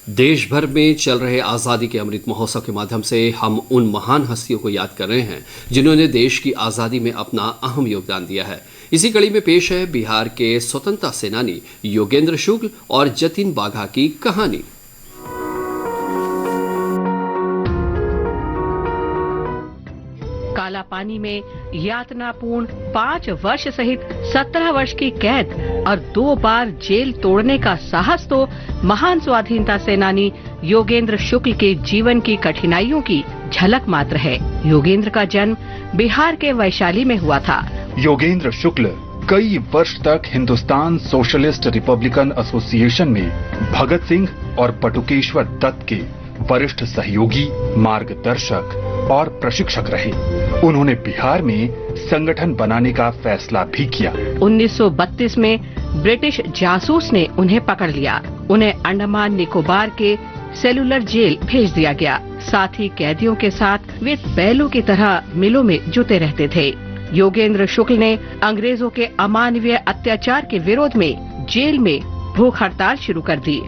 देश भर में चल रहे आज़ादी के अमृत महोत्सव के माध्यम से हम उन महान हस्तियों को याद कर रहे हैं जिन्होंने देश की आज़ादी में अपना अहम योगदान दिया है। इसी कड़ी में पेश है बिहार के स्वतंत्रता सेनानी योगेंद्र शुक्ल और जतिन बाघा की कहानी। काला पानी में यातनापूर्ण 5 वर्ष सहित 17 वर्ष की कैद और 2 बार जेल तोड़ने का साहस तो महान स्वाधीनता सेनानी योगेंद्र शुक्ल के जीवन की कठिनाइयों की झलक मात्र है। योगेंद्र का जन्म बिहार के वैशाली में हुआ था। योगेंद्र शुक्ल कई वर्ष तक हिंदुस्तान सोशलिस्ट रिपब्लिकन एसोसिएशन में भगत सिंह और बटुकेश्वर दत्त के वरिष्ठ सहयोगी, मार्गदर्शक और प्रशिक्षक रहे। उन्होंने बिहार में संगठन बनाने का फैसला भी किया। 1932 में ब्रिटिश जासूस ने उन्हें पकड़ लिया। उन्हें अंडमान निकोबार के सेलुलर जेल भेज दिया गया। साथ ही कैदियों के साथ वे बैलों की तरह मिलों में जुटे रहते थे। योगेंद्र शुक्ल ने अंग्रेजों के अमानवीय अत्याचार के विरोध में जेल में भूख हड़ताल शुरू कर दी।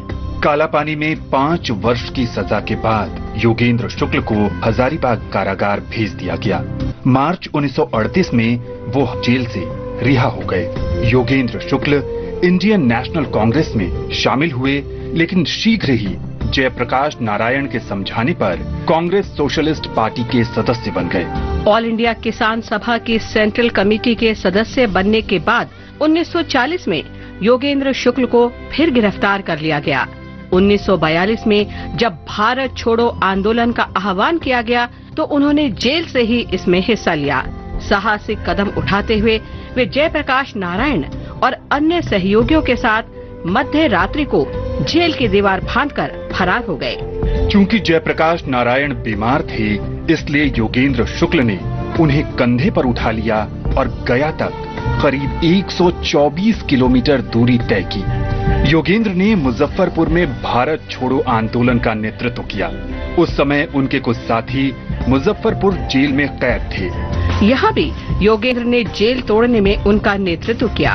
काला पानी में 5 वर्ष की सजा के बाद योगेंद्र शुक्ल को हजारीबाग कारागार भेज दिया गया। मार्च 1938 में वो जेल से रिहा हो गए। योगेंद्र शुक्ल इंडियन नेशनल कांग्रेस में शामिल हुए, लेकिन शीघ्र ही जयप्रकाश नारायण के समझाने पर कांग्रेस सोशलिस्ट पार्टी के सदस्य बन गए। ऑल इंडिया किसान सभा की सेंट्रल कमेटी के सदस्य बनने के बाद 1940 में योगेंद्र शुक्ल को फिर गिरफ्तार कर लिया गया। 1942 में जब भारत छोड़ो आंदोलन का आह्वान किया गया तो उन्होंने जेल से ही इसमें हिस्सा लिया। साहसिक कदम उठाते हुए वे जयप्रकाश नारायण और अन्य सहयोगियों के साथ मध्य रात्रि को जेल की दीवार फांदकर फरार हो गए। चूंकि जयप्रकाश नारायण बीमार थे, इसलिए योगेंद्र शुक्ल ने उन्हें कंधे पर उठा लिया और गया तक करीब 124 किलोमीटर दूरी तय की। योगेंद्र ने मुजफ्फरपुर में भारत छोड़ो आंदोलन का नेतृत्व किया। उस समय उनके कुछ साथी मुजफ्फरपुर जेल में कैद थे। यहाँ भी योगेंद्र ने जेल तोड़ने में उनका नेतृत्व किया।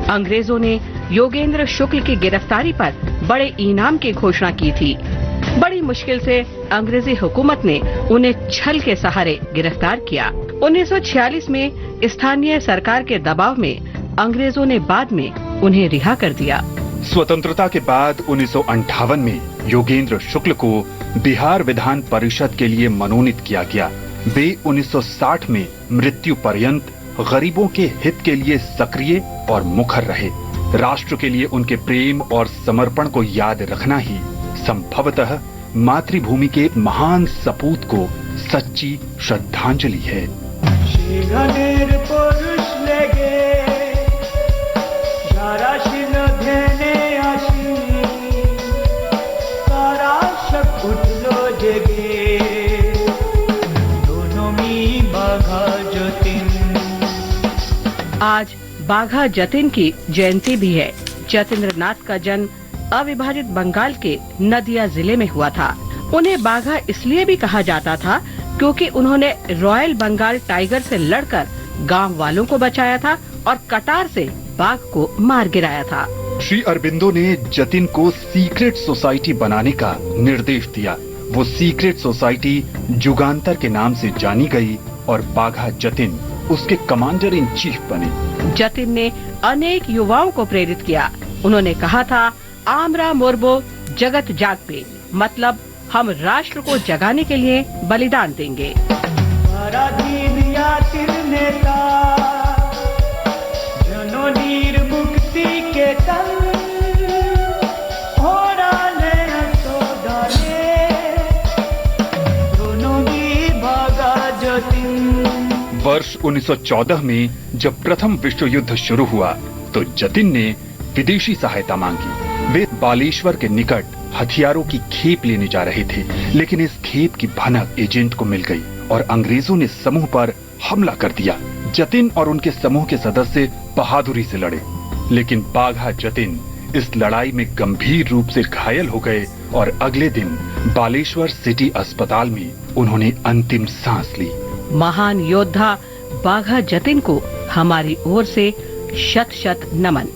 अंग्रेजों ने योगेंद्र शुक्ल की गिरफ्तारी पर बड़े इनाम की घोषणा की थी। बड़ी मुश्किल से अंग्रेजी हुकूमत ने उन्हें छल के सहारे गिरफ्तार किया। 1946 में स्थानीय सरकार के दबाव में अंग्रेजों ने बाद में उन्हें रिहा कर दिया। स्वतंत्रता के बाद 1958 में योगेंद्र शुक्ल को बिहार विधान परिषद के लिए मनोनीत किया गया। वे 1960 में मृत्यु पर्यंत गरीबों के हित के लिए सक्रिय और मुखर रहे। राष्ट्र के लिए उनके प्रेम और समर्पण को याद रखना ही संभवतः मातृभूमि के महान सपूत को सच्ची श्रद्धांजलि है। आज बाघा जतिन की जयंती भी है। जतिन्द्र नाथ का जन्म अविभाजित बंगाल के नदिया जिले में हुआ था। उन्हें बाघा इसलिए भी कहा जाता था क्योंकि उन्होंने रॉयल बंगाल टाइगर से लड़कर गांव वालों को बचाया था और कटार से बाघ को मार गिराया था। श्री अरबिंदो ने जतिन को सीक्रेट सोसाइटी बनाने का निर्देश दिया। वो सीक्रेट सोसाइटी जुगांतर के नाम से जानी गई और बाघा जतिन उसके कमांडर इन चीफ बने। जतिन ने अनेक युवाओं को प्रेरित किया। उन्होंने कहा था, आमरा मोरबो जगत जाग पे, मतलब हम राष्ट्र को जगाने के लिए बलिदान देंगे। वर्ष 1914 में जब प्रथम विश्व युद्ध शुरू हुआ तो जतिन ने विदेशी सहायता मांगी। वे बालेश्वर के निकट हथियारों की खेप लेने जा रहे थे, लेकिन इस खेप की भनक एजेंट को मिल गई और अंग्रेजों ने समूह पर हमला कर दिया। जतिन और उनके समूह के सदस्य बहादुरी से लड़े, लेकिन बाघा जतिन इस लड़ाई में गंभीर रूप से घायल हो गए और अगले दिन बालेश्वर सिटी अस्पताल में उन्होंने अंतिम सांस ली। महान योद्धा बाघा जतिन को हमारी ओर से शत शत नमन।